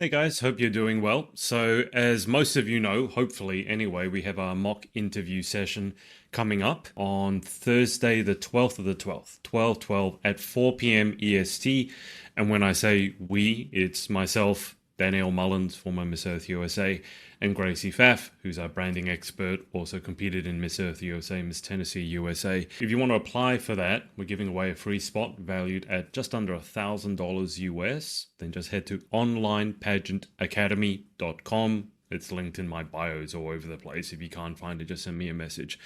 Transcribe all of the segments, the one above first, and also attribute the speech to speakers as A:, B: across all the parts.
A: Hey guys, hope you're doing well. So, as most of you know, hopefully anyway, we have our mock interview session coming up on Thursday, the 12th of the 12th, 12 at 4 p.m. EST. And when I say we, it's myself, Danielle Mullins, former Miss Earth USA, and Gracie Pfaff, who's our branding expert, also competed in Miss Earth USA, Miss Tennessee USA. If you want to apply for that, we're giving away a free spot valued at just under $1,000 US. Then just head to onlinepageantacademy.com. It's linked in my bios all over the place. If you can't find it, just send me a message.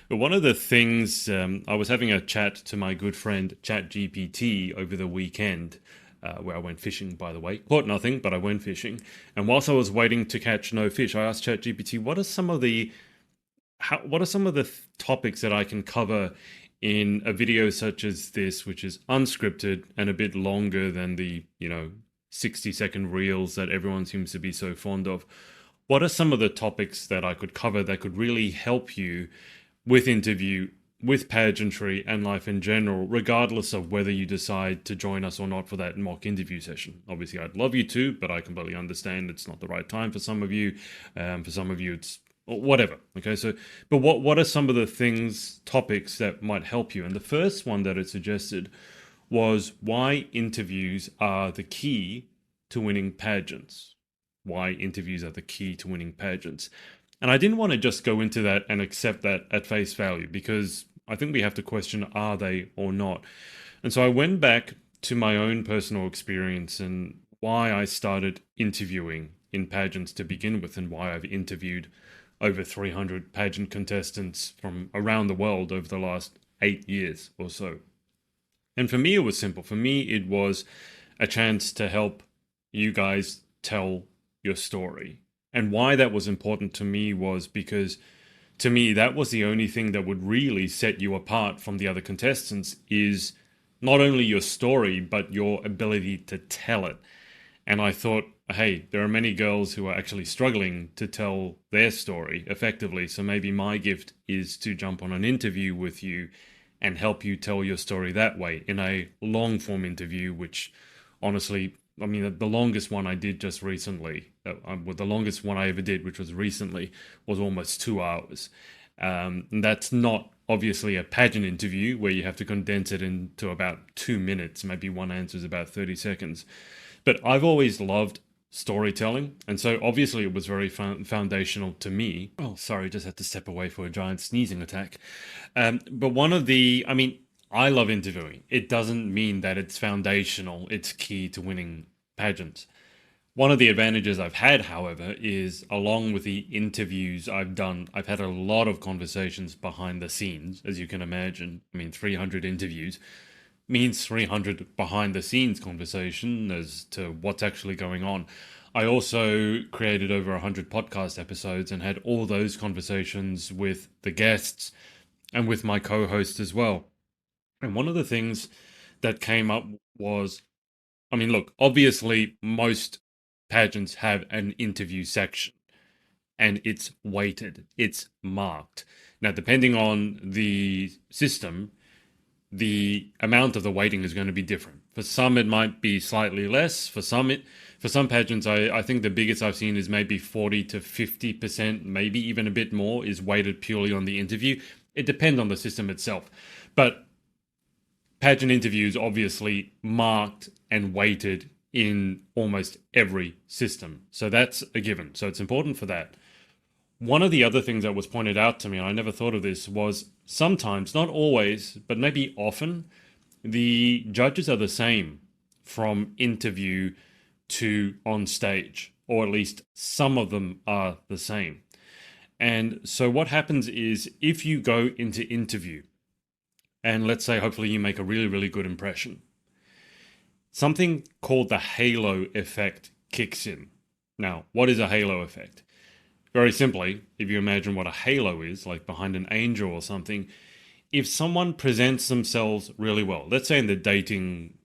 A: But one of the things, I was having a chat to my good friend ChatGPT over the weekend, where I went fishing, by the way. Caught nothing, but I went fishing. And whilst I was waiting to catch no fish, I asked ChatGPT, what are some of the topics that I can cover in a video such as this, which is unscripted and a bit longer than the 60-second reels that everyone seems to be so fond of? What are some of the topics that I could cover that could really help you with interview, with pageantry and life in general, regardless of whether you decide to join us or not for that mock interview session? Obviously, I'd love you to, but I completely understand it's not the right time for some of you. For some of you, it's whatever. Okay, so, but what are some of the topics that might help you? And the first one that it suggested was why interviews are the key to winning pageants. Why interviews are the key to winning pageants. And I didn't want to just go into that and accept that at face value, because I think we have to question, are they or not? And so I went back to my own personal experience and why I started interviewing in pageants to begin with, and why I've interviewed over 300 pageant contestants from around the world over the last 8 years or so. And for me, it was simple. For me, it was a chance to help you guys tell your story. And why that was important to me was because, to me, that was the only thing that would really set you apart from the other contestants, is not only your story, but your ability to tell it. And I thought, hey, there are many girls who are actually struggling to tell their story effectively. So maybe my gift is to jump on an interview with you and help you tell your story that way in a long form interview, which honestly, I mean, the longest one I did just recently, the longest one I ever did, which was recently, was almost 2 hours. And that's not obviously a pageant interview where you have to condense it into about 2 minutes. Maybe one answer is about 30 seconds. But I've always loved storytelling. And so obviously it was very foundational to me. Oh, sorry, just had to step away for a giant sneezing attack. But I love interviewing. It doesn't mean that it's foundational, it's key to winning pageants. One of the advantages I've had, however, is along with the interviews I've done, I've had a lot of conversations behind the scenes, as you can imagine. I mean, 300 interviews means 300 behind the scenes conversation as to what's actually going on. I also created over 100 podcast episodes and had all those conversations with the guests and with my co-host as well. And one of the things that came up was, I mean, look, obviously most pageants have an interview section and it's weighted, it's marked. Now, depending on the system, the amount of the weighting is going to be different. For some, it might be slightly less. For some pageants, I think the biggest I've seen is maybe 40 to 50%, maybe even a bit more, is weighted purely on the interview. It depends on the system itself. But pageant interviews obviously marked and weighted in almost every system. So that's a given. So it's important for that. One of the other things that was pointed out to me, and I never thought of this, was sometimes, not always, but maybe often, the judges are the same from interview to on stage, or at least some of them are the same. And so what happens is, if you go into interview, and let's say hopefully you make a really, really good impression, something called the halo effect kicks in. Now, what is a halo effect? Very simply, if you imagine what a halo is, like behind an angel or something, if someone presents themselves really well, let's say in the dating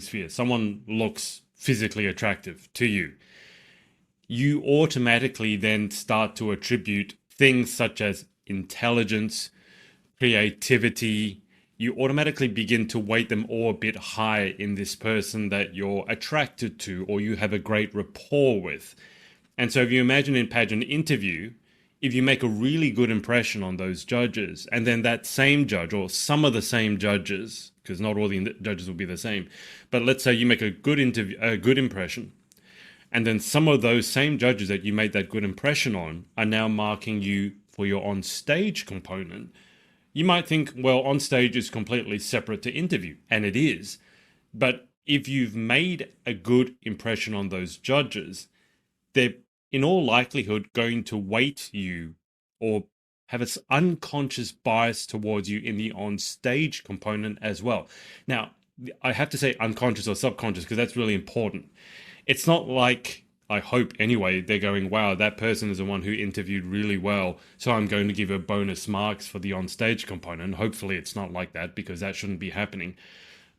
A: sphere, someone looks physically attractive to you, you automatically then start to attribute things such as intelligence, creativity, you automatically begin to weight them all a bit higher in this person that you're attracted to or you have a great rapport with. And so if you imagine in pageant interview, if you make a really good impression on those judges, and then that same judge or some of the same judges, because not all the judges will be the same, but let's say you make a good impression, and then some of those same judges that you made that good impression on are now marking you for your on-stage component. You might think, well, on-stage is completely separate to interview, and it is. But if you've made a good impression on those judges, they're in all likelihood going to weight you or have an unconscious bias towards you in the on-stage component as well. Now, I have to say unconscious or subconscious because that's really important. It's not like, I hope anyway, they're going, wow, that person is the one who interviewed really well, so I'm going to give her bonus marks for the on-stage component. Hopefully it's not like that because that shouldn't be happening.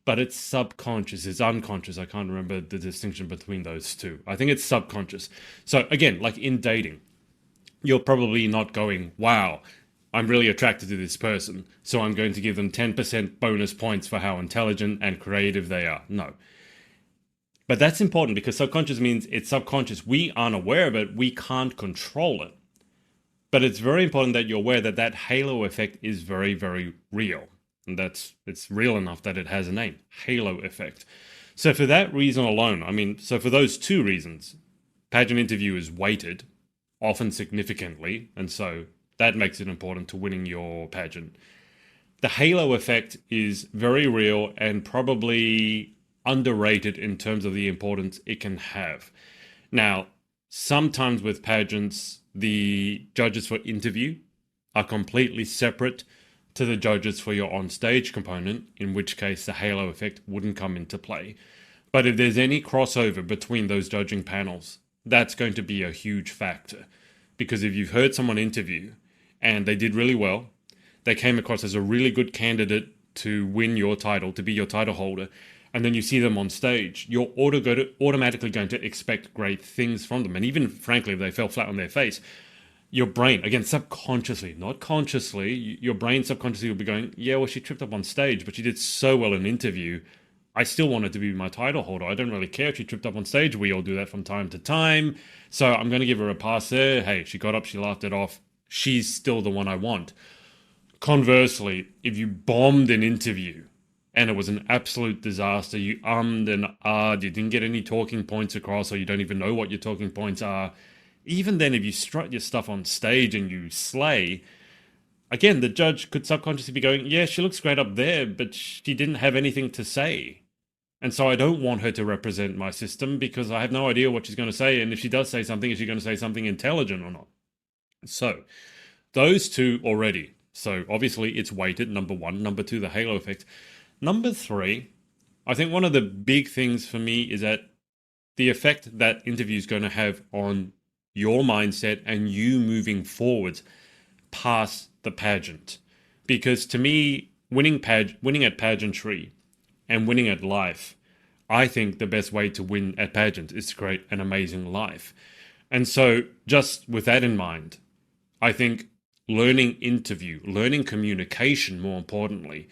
A: But it's subconscious, it's unconscious. I can't remember the distinction between those two. I think it's subconscious. So again, like in dating, you're probably not going, wow, I'm really attracted to this person, so I'm going to give them 10% bonus points for how intelligent and creative they are. No. But that's important because subconscious means it's subconscious. We aren't aware of it. We can't control it. But it's very important that you're aware that that halo effect is very, very real. And it's real enough that it has a name, halo effect. So for that reason alone, so for those two reasons, pageant interview is weighted, often significantly, and so that makes it important to winning your pageant. The halo effect is very real and probably underrated in terms of the importance it can have. Now, sometimes with pageants, the judges for interview are completely separate to the judges for your on-stage component, in which case the halo effect wouldn't come into play. But if there's any crossover between those judging panels, that's going to be a huge factor. Because if you've heard someone interview and they did really well, they came across as a really good candidate to win your title, to be your title holder, and then you see them on stage, you're automatically going to expect great things from them. And even, frankly, if they fell flat on their face, your brain, again, subconsciously, not consciously, your brain subconsciously will be going, yeah, well, she tripped up on stage, but she did so well in an interview. I still want her to be my title holder. I don't really care if she tripped up on stage. We all do that from time to time. So I'm going to give her a pass there. Hey, she got up, she laughed it off. She's still the one I want. Conversely, if you bombed an interview, and it was an absolute disaster, you ummed and ahed, you didn't get any talking points across, or you don't even know what your talking points are. Even then, if you strut your stuff on stage and you slay, again, the judge could subconsciously be going, yeah, she looks great up there, but she didn't have anything to say. And so I don't want her to represent my system because I have no idea what she's going to say. And if she does say something, is she going to say something intelligent or not? So those two already. So obviously it's weighted, number one. Number two, the halo effect. Number three, I think one of the big things for me is that the effect that interview is going to have on your mindset and you moving forward past the pageant. Because to me, winning at pageantry and winning at life, I think the best way to win at pageant is to create an amazing life. And so just with that in mind, I think learning interview, learning communication, more importantly,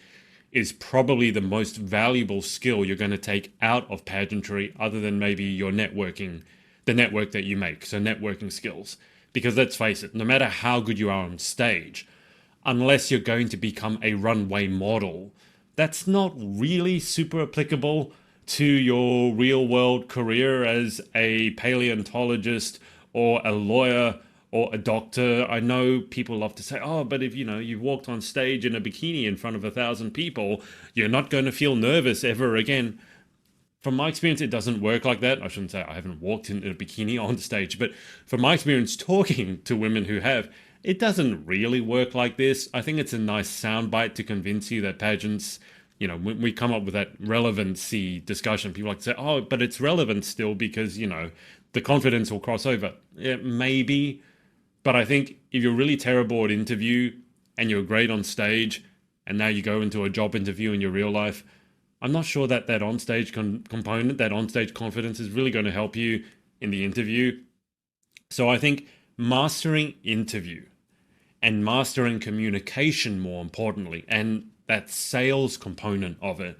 A: is probably the most valuable skill you're going to take out of pageantry other than maybe your networking, the network that you make, so networking skills. Because let's face it, no matter how good you are on stage, unless you're going to become a runway model, that's not really super applicable to your real world career as a paleontologist or a lawyer or a doctor. I know people love to say, oh, but if you walked on stage in a bikini in front of 1,000 people, you're not going to feel nervous ever again. From my experience, it doesn't work like that. I shouldn't say I haven't walked in a bikini on stage, but from my experience talking to women who have, it doesn't really work like this. I think it's a nice soundbite to convince you that pageants, when we come up with that relevancy discussion, people like to say, oh, but it's relevant still because, the confidence will cross over. Yeah, maybe. But I think if you're really terrible at interview and you're great on stage and now you go into a job interview in your real life, I'm not sure that on-stage component, that on-stage confidence is really going to help you in the interview. So I think mastering interview and mastering communication, more importantly, and that sales component of it,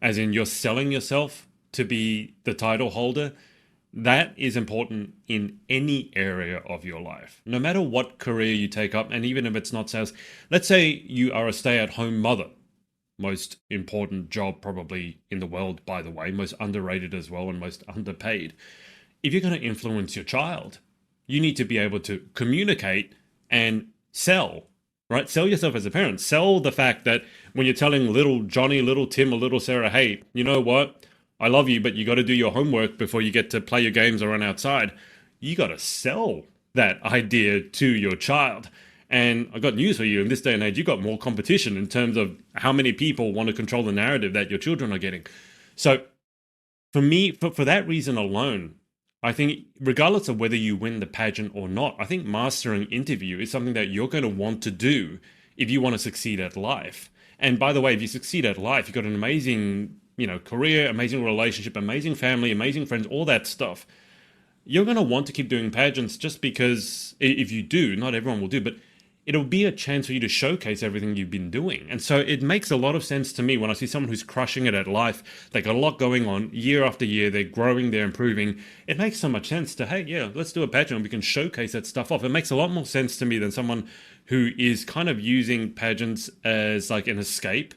A: as in you're selling yourself to be the title holder. That is important in any area of your life, no matter what career you take up. And even if it's not sales, let's say you are a stay-at-home mother, most important job probably in the world, by the way, most underrated as well, and most underpaid. If you're going to influence your child, you need to be able to communicate and sell, right? Sell yourself as a parent. Sell the fact that when you're telling little Johnny, little Tim, or little Sarah, hey, you know what? I love you, but you got to do your homework before you get to play your games or run outside. You got to sell that idea to your child. And I got news for you. In this day and age, you got more competition in terms of how many people want to control the narrative that your children are getting. So for me, for that reason alone, I think regardless of whether you win the pageant or not, I think mastering interview is something that you're going to want to do if you want to succeed at life. And by the way, if you succeed at life, you've got an amazing, career, amazing relationship, amazing family, amazing friends, all that stuff. You're going to want to keep doing pageants just because if you do, not everyone will do, but it'll be a chance for you to showcase everything you've been doing. And so it makes a lot of sense to me when I see someone who's crushing it at life. They got a lot going on year after year. They're growing, they're improving. It makes so much sense to, hey, yeah, let's do a pageant. We can showcase that stuff off. It makes a lot more sense to me than someone who is kind of using pageants as like an escape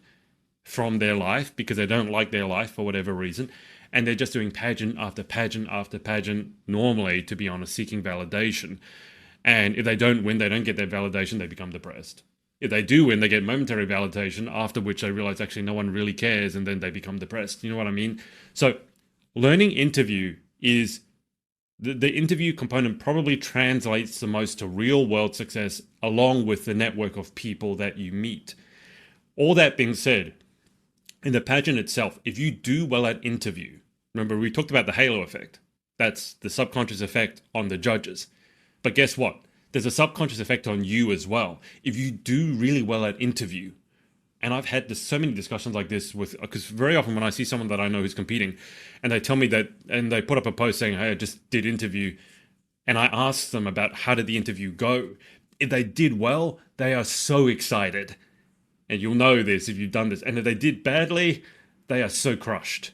A: from their life because they don't like their life for whatever reason. And they're just doing pageant after pageant after pageant, normally, to be honest, seeking validation. And if they don't win, they don't get their validation, they become depressed. If they do win, they get momentary validation, after which they realize actually no one really cares, and then they become depressed. You know what I mean? So learning interview is, the interview component probably translates the most to real world success, along with the network of people that you meet. All that being said, in the pageant itself, if you do well at interview, remember we talked about the halo effect. That's the subconscious effect on the judges. But guess what? There's a subconscious effect on you as well. If you do really well at interview, and I've had so many discussions like this because very often when I see someone that I know who's competing and they tell me that, and they put up a post saying, hey, I just did interview, and I ask them about how did the interview go. If they did well, they are so excited. And you'll know this if you've done this. And if they did badly, they are so crushed,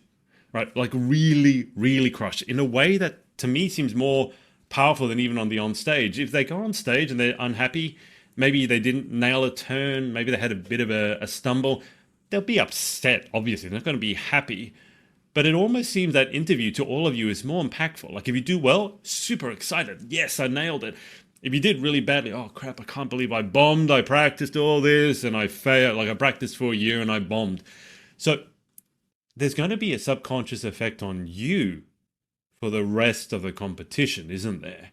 A: right? Like really, really crushed in a way that to me seems more powerful than even on the on stage. If they go on stage and they're unhappy, maybe they didn't nail a turn, maybe they had a bit of a stumble, they'll be upset, obviously. They're not going to be happy. But it almost seems that interview to all of you is more impactful. Like if you do well, super excited. Yes, I nailed it. If you did really badly, oh crap, I can't believe I bombed. I practiced all this and I failed. Like I practiced for a year and I bombed. So there's going to be a subconscious effect on you for the rest of the competition, isn't there?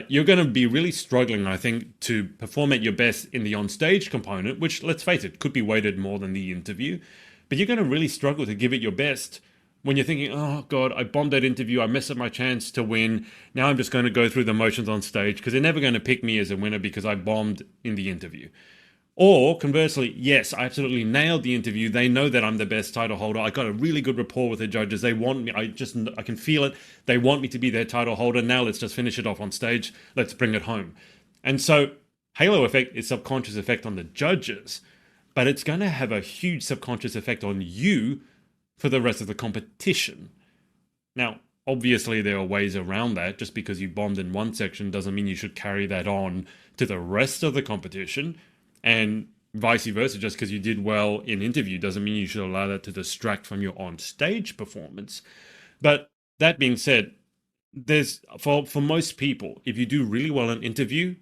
A: You're going to be really struggling, I think, to perform at your best in the on-stage component, which, let's face it, could be weighted more than the interview. But you're going to really struggle to give it your best when you're thinking, oh, God, I bombed that interview. I messed up my chance to win. Now I'm just going to go through the motions on stage because they're never going to pick me as a winner because I bombed in the interview. Or conversely, yes, I absolutely nailed the interview. They know that I'm the best title holder. I got a really good rapport with the judges. They want me. I can feel it. They want me to be their title holder. Now let's just finish it off on stage. Let's bring it home. And so halo effect is subconscious effect on the judges, but it's going to have a huge subconscious effect on you for the rest of the competition. Now, obviously there are ways around that. Just because you bombed in one section doesn't mean you should carry that on to the rest of the competition. And vice versa, just because you did well in interview doesn't mean you should allow that to distract from your on-stage performance. But that being said, there's for most people, if you do really well in interview,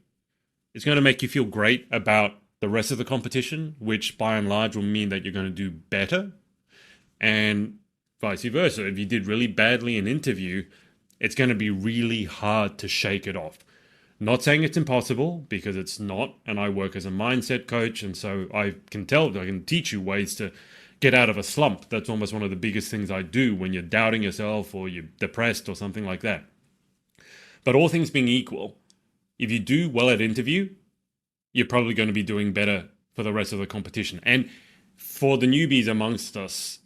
A: it's going to make you feel great about the rest of the competition, which by and large will mean that you're going to do better. And vice versa, if you did really badly in interview, it's going to be really hard to shake it off. Not saying it's impossible, because it's not, and I work as a mindset coach, and so I can teach you ways to get out of a slump. That's almost one of the biggest things I do when you're doubting yourself or you're depressed or something like that. But all things being equal, if you do well at interview, you're probably going to be doing better for the rest of the competition. And for the newbies amongst us,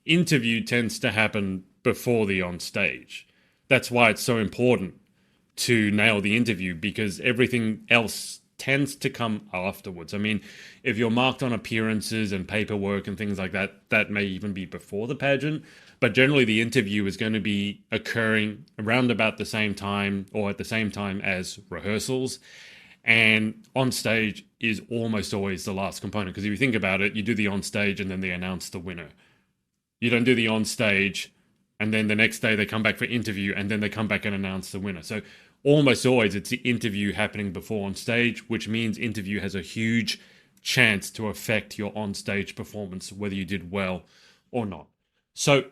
A: interview tends to happen before the on stage. That's why it's so important to nail the interview, because everything else tends to come afterwards. I mean, if you're marked on appearances and paperwork and things like that, that may even be before the pageant. But generally, the interview is going to be occurring around about the same time or at the same time as rehearsals. And on stage is almost always the last component. Because if you think about it, you do the on stage and then they announce the winner. You don't do the on stage and then the next day they come back for interview and then they come back and announce the winner. So almost always it's the interview happening before on stage, which means interview has a huge chance to affect your on stage performance, whether you did well or not. So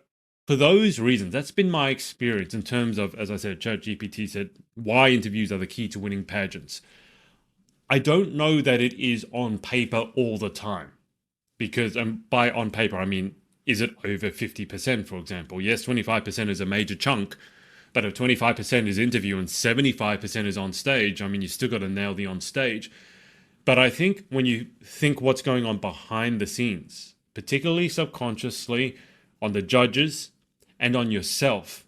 A: for those reasons, that's been my experience in terms of, as I said, ChatGPT said, why interviews are the key to winning pageants. I don't know that it is on paper all the time, because by on paper, I mean, is it over 50%, for example? Yes, 25% is a major chunk, but if 25% is interview and 75% is on stage, I mean, you still got to nail the on stage. But I think when you think what's going on behind the scenes, particularly subconsciously on the judges and on yourself,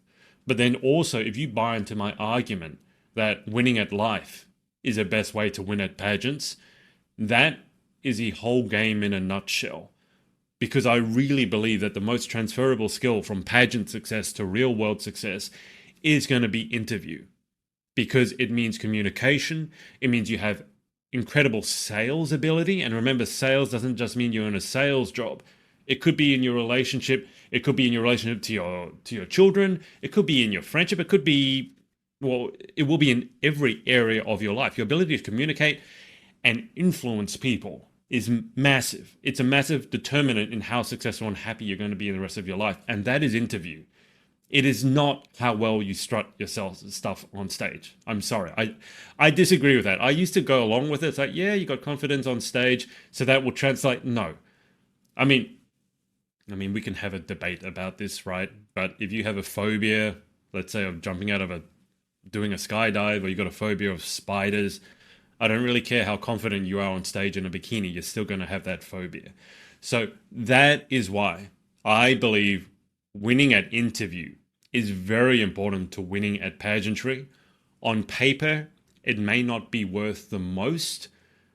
A: but then also if you buy into my argument that winning at life is the best way to win at pageants, that is the whole game in a nutshell. Because I really believe that the most transferable skill from pageant success to real world success is going to be interview. Because it means communication, it means you have incredible sales ability. And remember, sales doesn't just mean you're in a sales job. It could be in your relationship, it could be in your relationship to your children, it could be in your friendship, it could be, well, it will be in every area of your life. Your ability to communicate and influence people is massive. It's a massive determinant in how successful and happy you're going to be in the rest of your life. And that is interview. It is not how well you strut yourself stuff on stage. I'm sorry. I disagree with that. I used to go along with it. It's like, yeah, you got confidence on stage, so that will translate. No. I mean, we can have a debate about this, right? But if you have a phobia, let's say of doing a skydive, or you got a phobia of spiders, I don't really care how confident you are on stage in a bikini, you're still going to have that phobia. So that is why I believe winning at interview is very important to winning at pageantry. On paper, it may not be worth the most,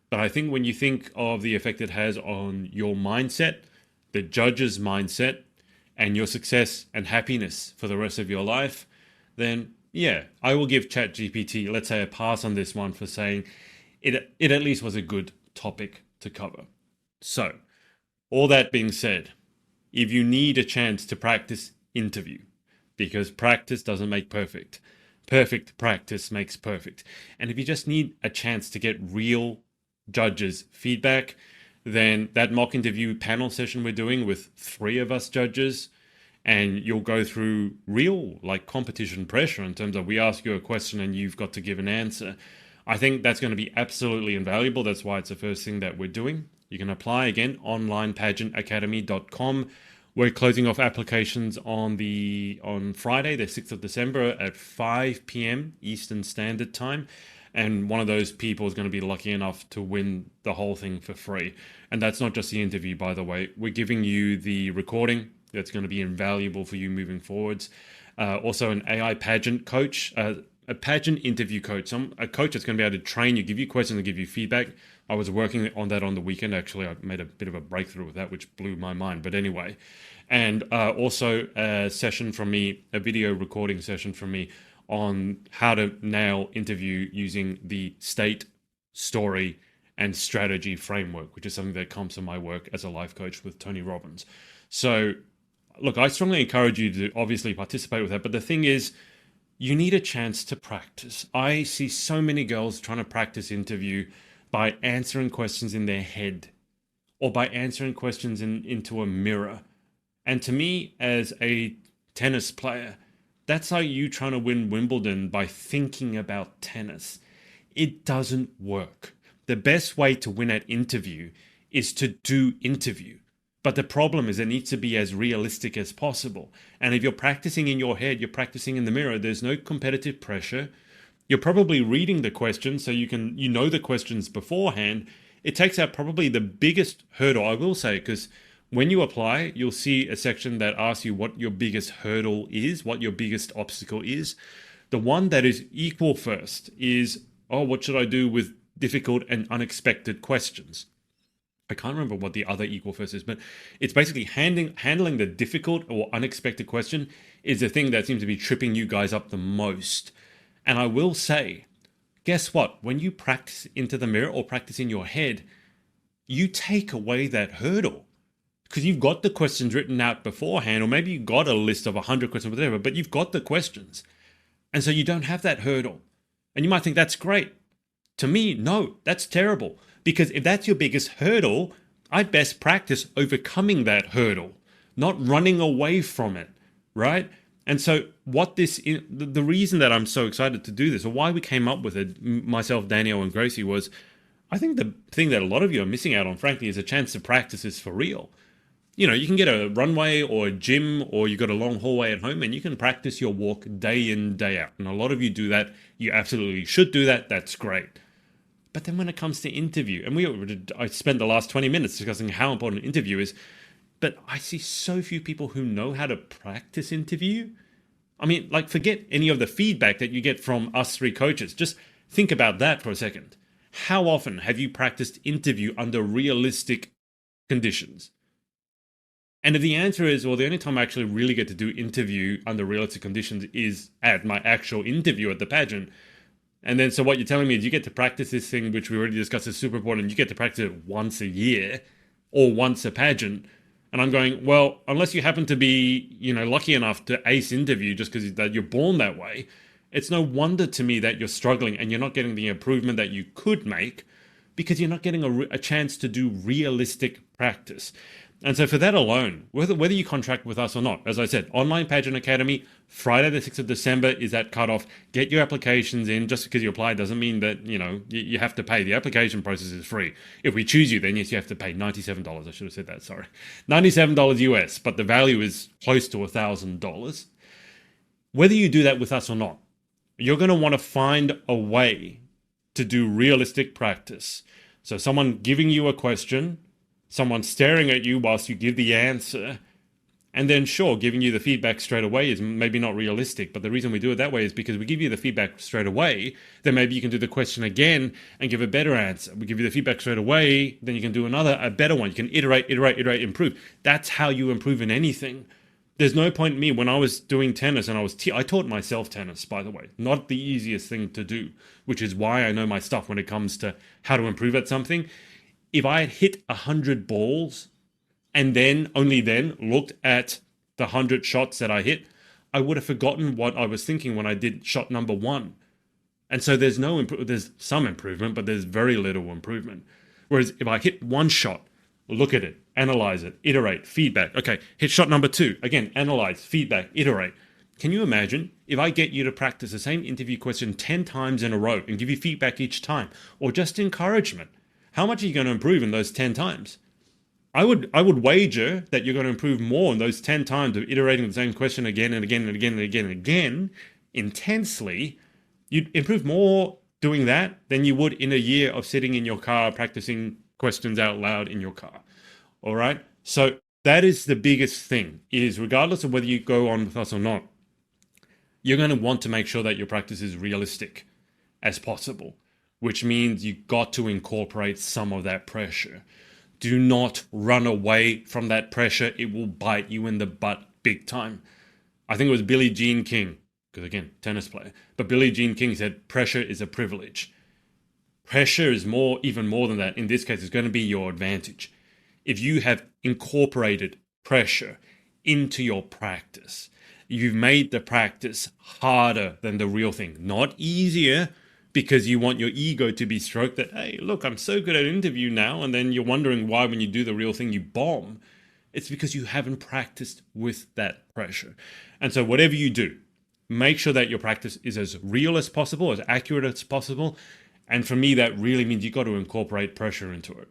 A: but I think when you think of the effect it has on your mindset, the judge's mindset, and your success and happiness for the rest of your life, then yeah, I will give ChatGPT, let's say, a pass on this one for saying it at least was a good topic to cover. So, all that being said, if you need a chance to practice interview, because practice doesn't make perfect, perfect practice makes perfect. And if you just need a chance to get real judges' feedback, then that mock interview panel session we're doing with 3 of us judges, and you'll go through real competition pressure in terms of we ask you a question and you've got to give an answer. I think that's going to be absolutely invaluable. That's why it's the first thing that we're doing. You can apply again, onlinepageantacademy.com. We're closing off applications on Friday, the 6th of December at 5 p.m. Eastern Standard Time. And one of those people is going to be lucky enough to win the whole thing for free. And that's not just the interview, by the way. We're giving you the recording that's going to be invaluable for you moving forwards. Also an AI pageant coach, a pageant interview coach, a coach that's going to be able to train you, give you questions and give you feedback. I was working on that on the weekend. Actually, I made a bit of a breakthrough with that, which blew my mind. But anyway, and also a session from me, a video recording session from me on how to nail interview using the state, story, and strategy framework, which is something that comes from my work as a life coach with Tony Robbins. So, look, I strongly encourage you to obviously participate with that. But the thing is, you need a chance to practice. I see so many girls trying to practice interview by answering questions in their head or by answering questions into a mirror. And to me, as a tennis player, that's like you trying to win Wimbledon by thinking about tennis. It doesn't work. The best way to win at interview is to do interview. But the problem is it needs to be as realistic as possible. And if you're practicing in your head, you're practicing in the mirror, there's no competitive pressure. You're probably reading the questions so you know the questions beforehand. It takes out probably the biggest hurdle, I will say, because when you apply, you'll see a section that asks you what your biggest hurdle is, what your biggest obstacle is. The one that is equal first is, what should I do with difficult, and unexpected questions. I can't remember what the other equal first is, but it's basically handling the difficult or unexpected question is the thing that seems to be tripping you guys up the most. And I will say, guess what? When you practice into the mirror or practice in your head, you take away that hurdle because you've got the questions written out beforehand, or maybe you got a list of 100 questions, whatever, but you've got the questions. And so you don't have that hurdle. And you might think that's great. To me, no, that's terrible. Because if that's your biggest hurdle, I'd best practice overcoming that hurdle, not running away from it, right? And so the reason that I'm so excited to do this, or why we came up with it, myself, Danielle, and Gracie, was I think the thing that a lot of you are missing out on, frankly, is a chance to practice this for real. You know, you can get a runway or a gym, or you've got a long hallway at home, and you can practice your walk day in, day out. And a lot of you do that. You absolutely should do that. That's great. But then when it comes to interview, and I spent the last 20 minutes discussing how important an interview is, but I see so few people who know how to practice interview. I mean, like, forget any of the feedback that you get from us three coaches. Just think about that for a second. How often have you practiced interview under realistic conditions? And if the answer is, well, the only time I actually really get to do interview under realistic conditions is at my actual interview at the pageant. And then, so what you're telling me is you get to practice this thing, which we already discussed is super important, and you get to practice it once a year or once a pageant. And I'm going, well, unless you happen to be, lucky enough to ace interview just because that you're born that way, it's no wonder to me that you're struggling and you're not getting the improvement that you could make because you're not getting a chance to do realistic practice. And so for that alone, whether you contract with us or not, as I said, Online Pageant Academy, Friday the 6th of December is that cutoff. Get your applications in. Just because you apply doesn't mean that, you have to pay. The application process is free. If we choose you, then yes, you have to pay $97. I should have said that, sorry. $97 US, but the value is close to $1,000. Whether you do that with us or not, you're going to want to find a way to do realistic practice. So someone giving you a question, someone staring at you whilst you give the answer, and then sure, giving you the feedback straight away is maybe not realistic, but the reason we do it that way is because we give you the feedback straight away, then maybe you can do the question again and give a better answer. We give you the feedback straight away, then you can do a better one. You can iterate, improve. That's how you improve in anything. There's no point in me when I was doing tennis, and I taught myself tennis, by the way. Not the easiest thing to do, which is why I know my stuff when it comes to how to improve at something. If I had hit 100 balls and then, only then, looked at the 100 shots that I hit, I would have forgotten what I was thinking when I did shot number 1. And so there's some improvement, but there's very little improvement. Whereas if I hit one shot, look at it, analyze it, iterate, feedback. Okay, hit shot number 2. Again, analyze, feedback, iterate. Can you imagine if I get you to practice the same interview question 10 times in a row and give you feedback each time, or just encouragement? How much are you going to improve in those 10 times? I would wager that you're going to improve more in those 10 times of iterating the same question again and again and again and again and again intensely. You'd improve more doing that than you would in a year of sitting in your car practicing questions out loud in your car. All right? So that is the biggest thing, is regardless of whether you go on with us or not, you're going to want to make sure that your practice is realistic as possible, which means you got to incorporate some of that pressure. Do not run away from that pressure. It will bite you in the butt big time. I think it was Billie Jean King, because again, tennis player, but Billie Jean King said pressure is a privilege. Pressure is even more than that. In this case, it's going to be your advantage. If you have incorporated pressure into your practice, you've made the practice harder than the real thing, not easier, because you want your ego to be stroked that, hey, look, I'm so good at interview now, and then you're wondering why when you do the real thing you bomb. It's because you haven't practiced with that pressure. And so whatever you do, make sure that your practice is as real as possible, as accurate as possible. And for me, that really means you've got to incorporate pressure into it.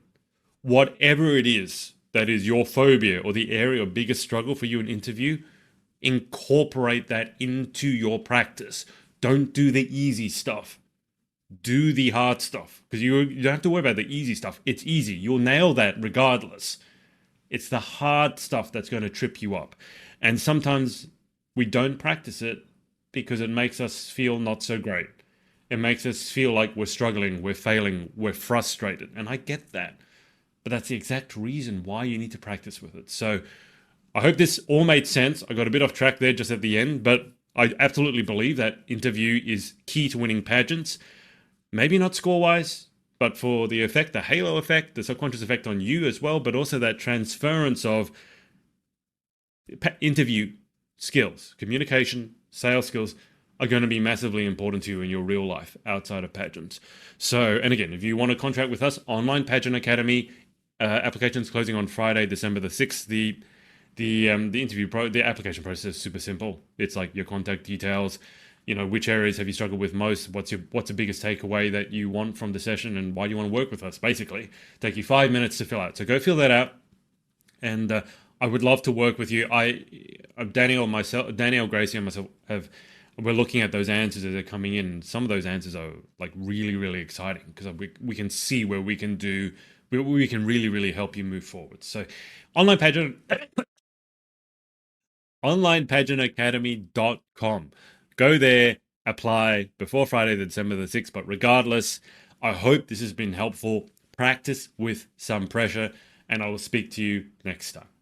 A: Whatever it is that is your phobia or the area of biggest struggle for you in interview, incorporate that into your practice. Don't do the easy stuff. Do the hard stuff, because you don't have to worry about the easy stuff. It's easy. You'll nail that regardless. It's the hard stuff that's going to trip you up. And sometimes we don't practice it because it makes us feel not so great. It makes us feel like we're struggling, we're failing, we're frustrated. And I get that. But that's the exact reason why you need to practice with it. So I hope this all made sense. I got a bit off track there just at the end, but I absolutely believe that interview is key to winning pageants. Maybe not score wise, but for the effect, the halo effect, the subconscious effect on you as well, but also that transference of interview skills, communication, sales skills are going to be massively important to you in your real life outside of pageants. So, and again, if you want to contract with us, online Pageant Academy, applications closing on Friday, December the 6th. The application process is super simple. It's like your contact details, which areas have you struggled with most, what's the biggest takeaway that you want from the session, and why do you want to work with us, basically. Take you 5 minutes to fill out, so go fill that out. And I would love to work with you. Danielle, Gracie, and myself we're looking at those answers as they're coming in. Some of those answers are like really, really exciting because we can see where we can really, really help you move forward. So, online pageant, onlinepageantacademy.com. Go there, apply before Friday, December the 6th. But regardless, I hope this has been helpful. Practice with some pressure, and I will speak to you next time.